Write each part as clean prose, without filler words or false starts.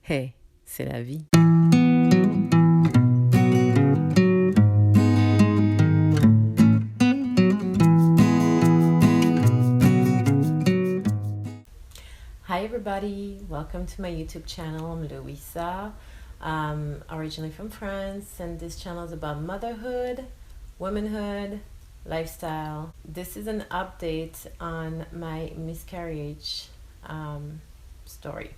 Hey, c'est la vie. Hi everybody, welcome to my YouTube channel. I'm Louisa, originally from France, and this channel is about motherhood, womanhood, lifestyle. This is an update on my miscarriage story.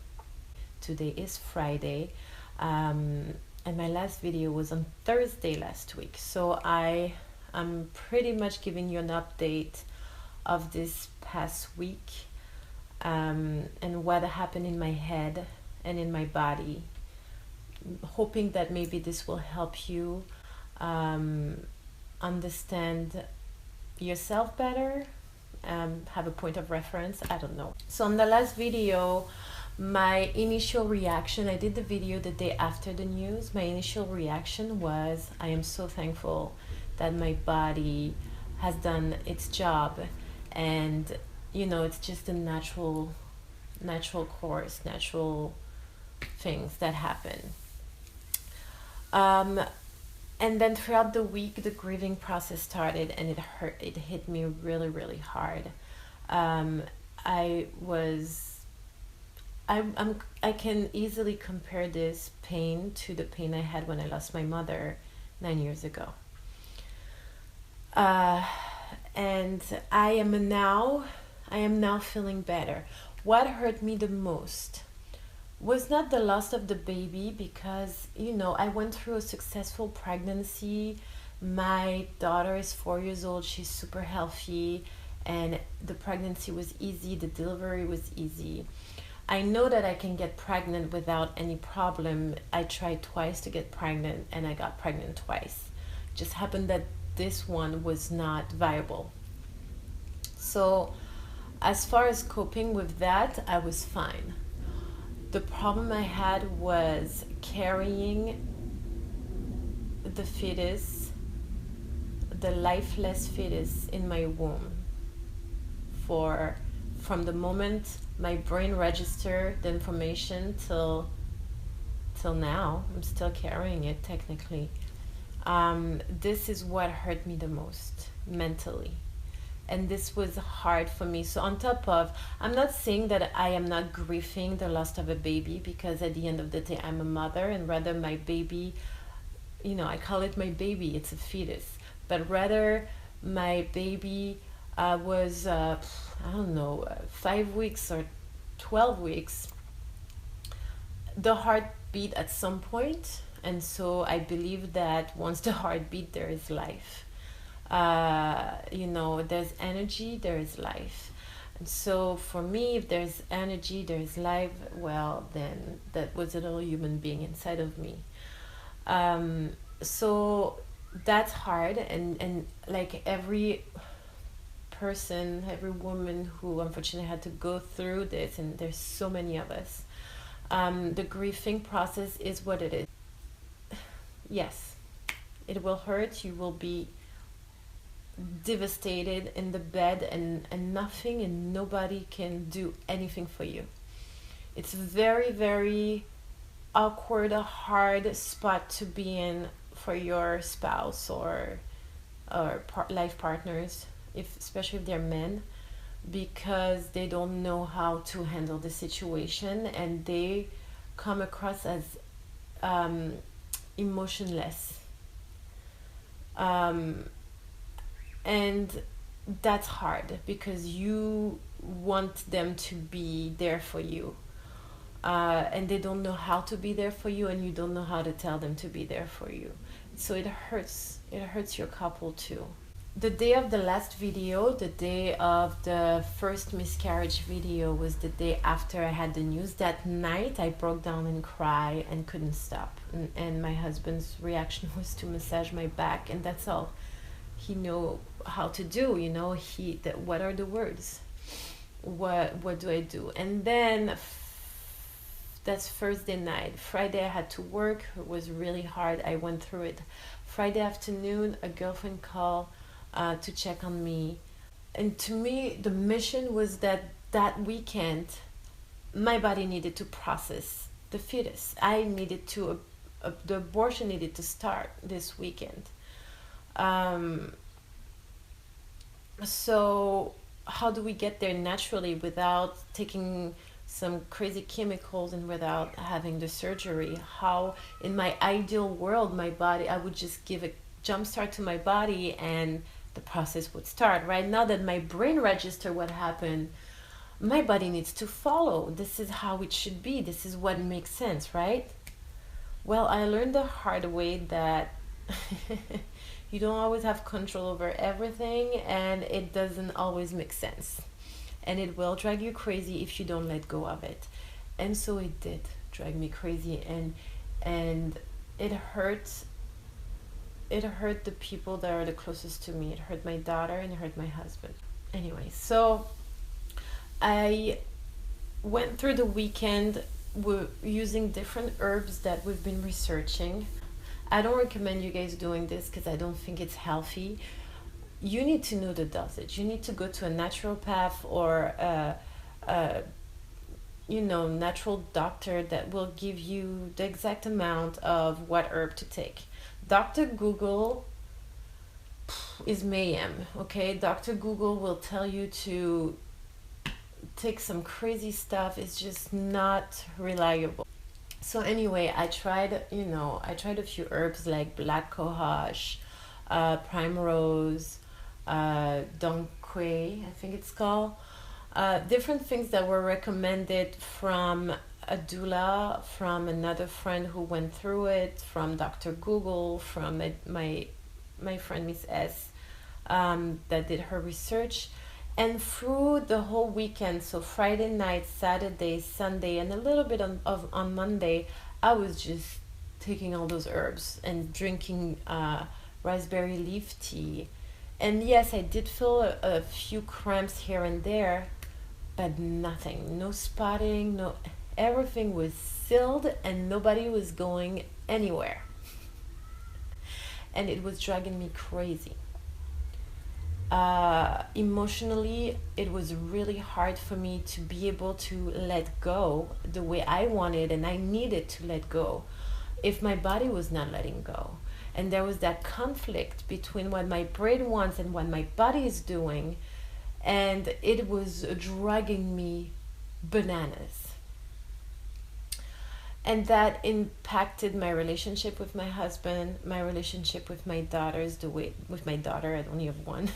Today is Friday, and my last video was on Thursday last week, so I am pretty much giving you an update of this past week. And what happened in my head and in my body, hoping that maybe this will help you understand yourself better, have a point of reference, I don't know. So on the last video, my initial reaction, I did the video the day after the news. My initial reaction was, I am so thankful that my body has done its job, and you know, it's just a natural course, natural things that happen. And then throughout the week, the grieving process started, and it hit me really hard. I can easily compare this pain to the pain I had when I lost my mother 9 years ago. And I am now feeling better. What hurt me the most was not the loss of the baby, because, you know, I went through a successful pregnancy. My daughter is 4 years old. She's super healthy, and the pregnancy was easy. The delivery was easy. I know that I can get pregnant without any problem. I tried twice to get pregnant, and I got pregnant twice. It just happened that this one was not viable. So as far as coping with that, I was fine. The problem I had was carrying the fetus, the lifeless fetus in my womb from the moment my brain registered the information till now. I'm still carrying it technically. This is what hurt me the most mentally. And this was hard for me. So on top of, I'm not saying that I am not grieving the loss of a baby, because at the end of the day, I'm a mother, and rather my baby, you know, I call it my baby, it's a fetus. But rather my baby was, I don't know, 5 weeks or 12 weeks. The heart beat at some point, and so I believe that once the heart beat, there is life. You know, there's energy, there is life. And so for me, if there's energy, there's life, well, then that was a little human being inside of me. So that's hard, and like every person, every woman who unfortunately had to go through this, and there's so many of us, the grieving process is what it is. Yes, it will hurt, you will be devastated in the bed, and nothing and nobody can do anything for you. It's very awkward, a hard spot to be in for your spouse or life partners, especially if they're men, because they don't know how to handle the situation, and they come across as emotionless. And that's hard, because you want them to be there for you, and they don't know how to be there for you, and you don't know how to tell them to be there for you. So it hurts your couple too. The day of the last video, the day of the first miscarriage video, was the day after I had the news. That night I broke down and cried and couldn't stop, and my husband's reaction was to massage my back, and that's all he knew how to do. You know, what are the words, what do I do? And then that's Thursday night. Friday I had to work. It was really hard. I went through it. Friday afternoon, a girlfriend called to check on me, and to me the mission was that weekend my body needed to process the fetus. I needed to, the abortion needed to start this weekend. Um, so how do we get there naturally without taking some crazy chemicals and without having the surgery? How, in my ideal world, my body, I would just give a jump start to my body and the process would start. Right now that my brain register what happened, my body needs to follow. This is how it should be. This is what makes sense, right? Well, I learned the hard way that you don't always have control over everything and it doesn't always make sense. And it will drag you crazy if you don't let go of it. And so it did drag me crazy, and it hurt. It hurt the people that are the closest to me. It hurt my daughter and it hurt my husband. Anyway, so I went through the weekend using different herbs that we've been researching. I don't recommend you guys doing this because I don't think it's healthy. You need to know the dosage. You need to go to a naturopath or a natural doctor that will give you the exact amount of what herb to take. Dr. Google is mayhem, okay? Dr. Google will tell you to take some crazy stuff. It's just not reliable. So anyway, I tried a few herbs like black cohosh, primrose, donquay, I think it's called. Different things that were recommended from a doula, from another friend who went through it, from Dr. Google, from my friend Miss S, that did her research. And through the whole weekend, so Friday night, Saturday, Sunday, and a little bit on Monday, I was just taking all those herbs and drinking raspberry leaf tea. And yes, I did feel a few cramps here and there, but nothing. No spotting, no, everything was sealed and nobody was going anywhere. And it was dragging me crazy. Emotionally, it was really hard for me to be able to let go the way I wanted, and I needed to let go if my body was not letting go. And there was that conflict between what my brain wants and what my body is doing, and it was dragging me bananas. And that impacted my relationship with my husband, my relationship with my daughters, with my daughter, I only have one,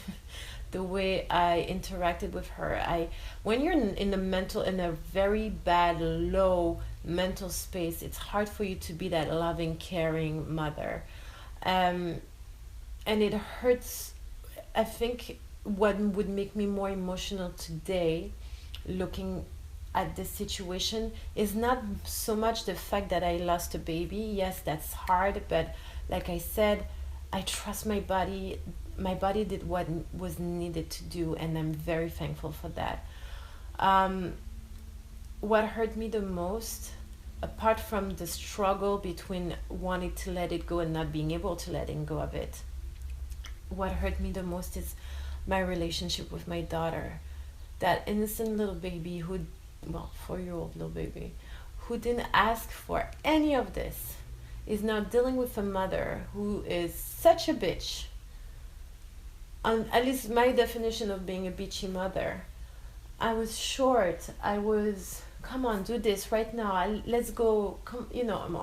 the way I interacted with her. When you're in a very bad, low mental space, it's hard for you to be that loving, caring mother. And it hurts. I think what would make me more emotional today, looking at this situation, is not so much the fact that I lost a baby. Yes, that's hard, but like I said, I trust my body. My body did what was needed to do, and I'm very thankful for that. What hurt me the most, apart from the struggle between wanting to let it go and not being able to letting go of it, what hurt me the most is my relationship with my daughter. That innocent little baby 4-year-old little baby, who didn't ask for any of this, is now dealing with a mother who is such a bitch. At least my definition of being a bitchy mother. I was short. I was, come on, do this right now. Let's go. Come,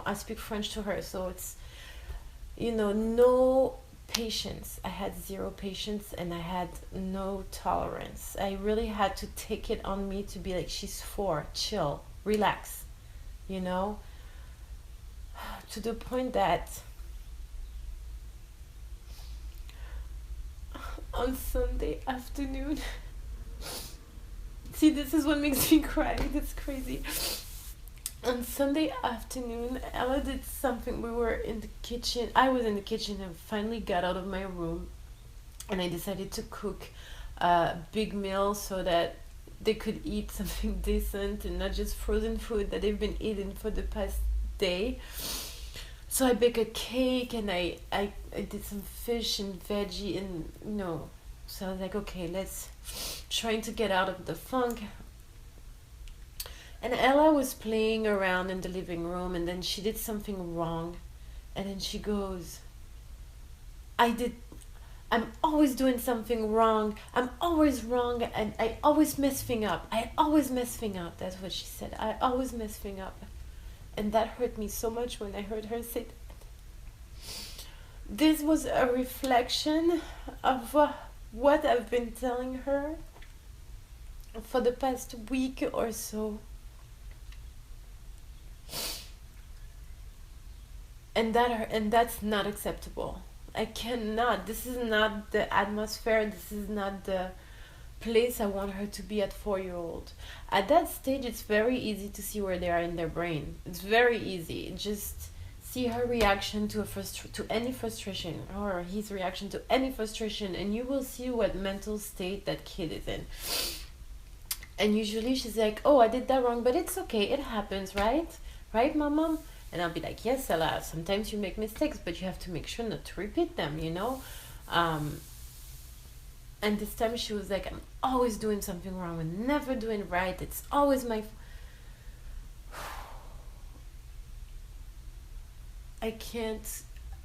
I speak French to her, so it's, no patience. I had zero patience and I had no tolerance. I really had to take it on me to be like, she's 4, chill, relax, to the point that on Sunday afternoon, see, this is what makes me cry, that's crazy. On Sunday afternoon, Ella did something. We were in the kitchen. I was in the kitchen and finally got out of my room, and I decided to cook a big meal so that they could eat something decent and not just frozen food that they've been eating for the past day. So I baked a cake and I did some fish and veggie and so I was like, okay, let's trying to get out of the funk. And Ella was playing around in the living room, and then she did something wrong. And then she goes, I'm always doing something wrong. I'm always wrong, and I always mess thing up. I always mess thing up. That's what she said. I always mess thing up. And that hurt me so much when I heard her say that. This was a reflection of what I've been telling her for the past week or so. And that's not acceptable. I cannot. This is not the atmosphere. This is not the place I want her to be at 4-year-old. At that stage, it's very easy to see where they are in their brain. It's very easy. Just see her reaction to any frustration, or his reaction to any frustration, and you will see what mental state that kid is in. And usually she's like, "Oh, I did that wrong, but it's okay. It happens, right? Right, Mom?" And I'll be like, "Yes, Ella, sometimes you make mistakes, but you have to make sure not to repeat them, you know?" And this time she was like, "I'm always doing something wrong. I'm never doing right. It's always my..." I can't...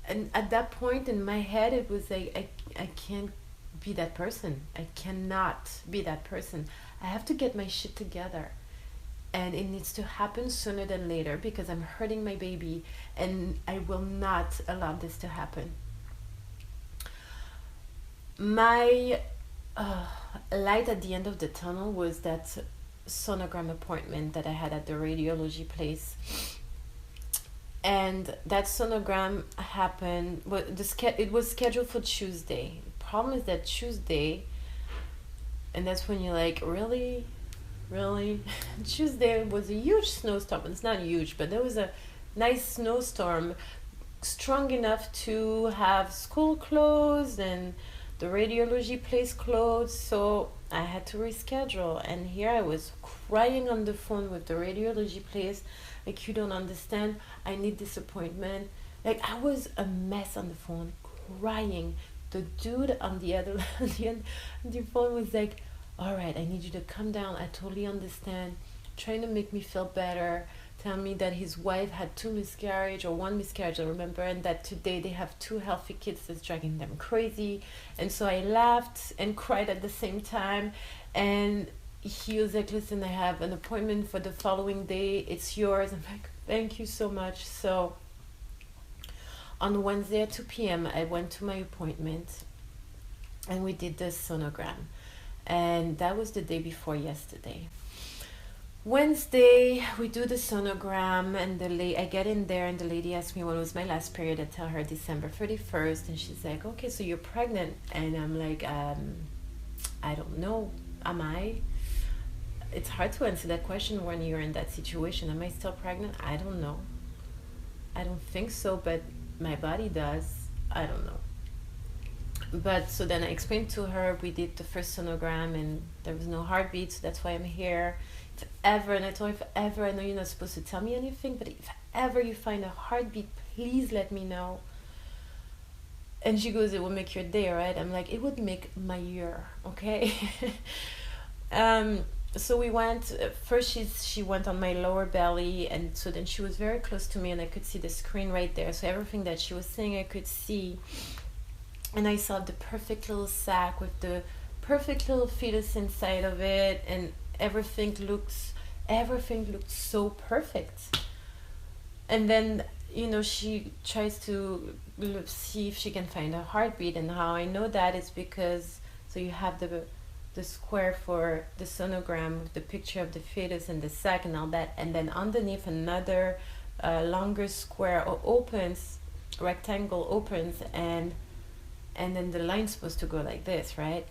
And at that point in my head, it was like, I can't be that person. I cannot be that person. I have to get my shit together. And it needs to happen sooner than later because I'm hurting my baby and I will not allow this to happen. My light at the end of the tunnel was that sonogram appointment that I had at the radiology place. And that sonogram happened, it was scheduled for Tuesday. The problem is that Tuesday, and that's when you're like, really? Tuesday was a huge snowstorm. It's not huge, but there was a nice snowstorm, strong enough to have school closed and the radiology place closed, so I had to reschedule. And here I was crying on the phone with the radiology place, like, "You don't understand, I need this appointment." Like, I was a mess on the phone, crying. The dude on the other on the phone was like, "All right, I need you to calm down. I totally understand." Trying to make me feel better. Tell me that his wife had 2 miscarriages, or 1 miscarriage, I remember, and that today they have 2 healthy kids that's driving them crazy. And so I laughed and cried at the same time. And he was like, "Listen, I have an appointment for the following day. It's yours." I'm like, "Thank you so much." So on Wednesday at 2 p.m., I went to my appointment and we did the sonogram. And that was the day before yesterday. Wednesday, we do the sonogram, and I get in there, and the lady asked me when was my last period. I tell her December 31st, and she's like, "Okay, so you're pregnant." And I'm like, I don't know. Am I? It's hard to answer that question when you're in that situation. Am I still pregnant? I don't know. I don't think so, but my body does. I don't know. But so then I explained to her, we did the first sonogram and there was no heartbeat, so that's why I'm here. If ever, and I told her, if ever, I know you're not supposed to tell me anything, but if ever you find a heartbeat, please let me know. And she goes, "It will make your day, right?" I'm like, "It would make my year, okay?" So we went, first she went on my lower belly, and so then she was very close to me and I could see the screen right there. So everything that she was saying I could see. And I saw the perfect little sac with the perfect little fetus inside of it, and everything looked so perfect. And then, she tries to see if she can find a heartbeat, and how I know that is because, so you have the square for the sonogram with the picture of the fetus and the sac and all that, and then underneath another longer square rectangle opens, and then the line's supposed to go like this, right?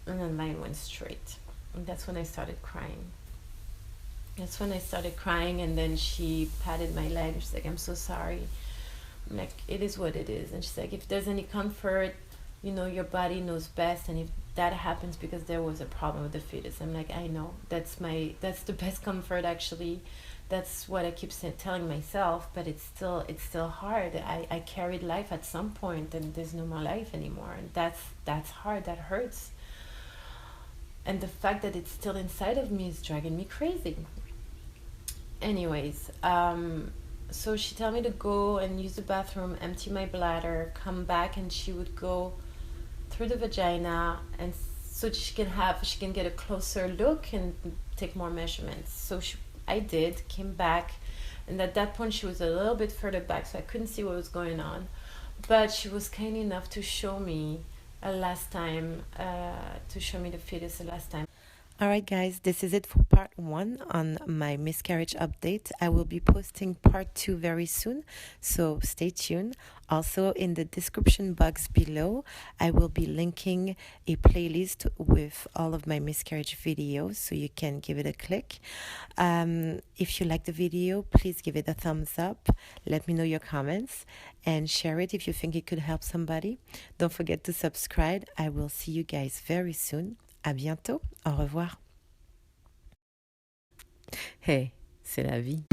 And the line went straight. And that's when I started crying. And then she patted my leg. She's like, "I'm so sorry." I'm like, "It is what it is." And she's like, "If there's any comfort, your body knows best. And if that happens because there was a problem with the fetus." I'm like, "I know. That's the best comfort, actually. That's what I keep telling myself, but it's still hard. I carried life at some point, and there's no more life anymore, and that's hard. That hurts. And the fact that it's still inside of me is driving me crazy." anyways, so she told me to go and use the bathroom, empty my bladder, come back, and she would go through the vagina, and so she can get a closer look and take more measurements. So I did, came back, and at that point she was a little bit further back, so I couldn't see what was going on. But she was kind enough to show me to show me the fetus the last time. All right, guys, this is it for part 1 on my miscarriage update. I will be posting part 2 very soon, so stay tuned. Also, in the description box below, I will be linking a playlist with all of my miscarriage videos, so you can give it a click. If you like the video, please give it a thumbs up. Let me know your comments and share it if you think it could help somebody. Don't forget to subscribe. I will see you guys very soon. À bientôt. Au revoir. Hey, c'est la vie.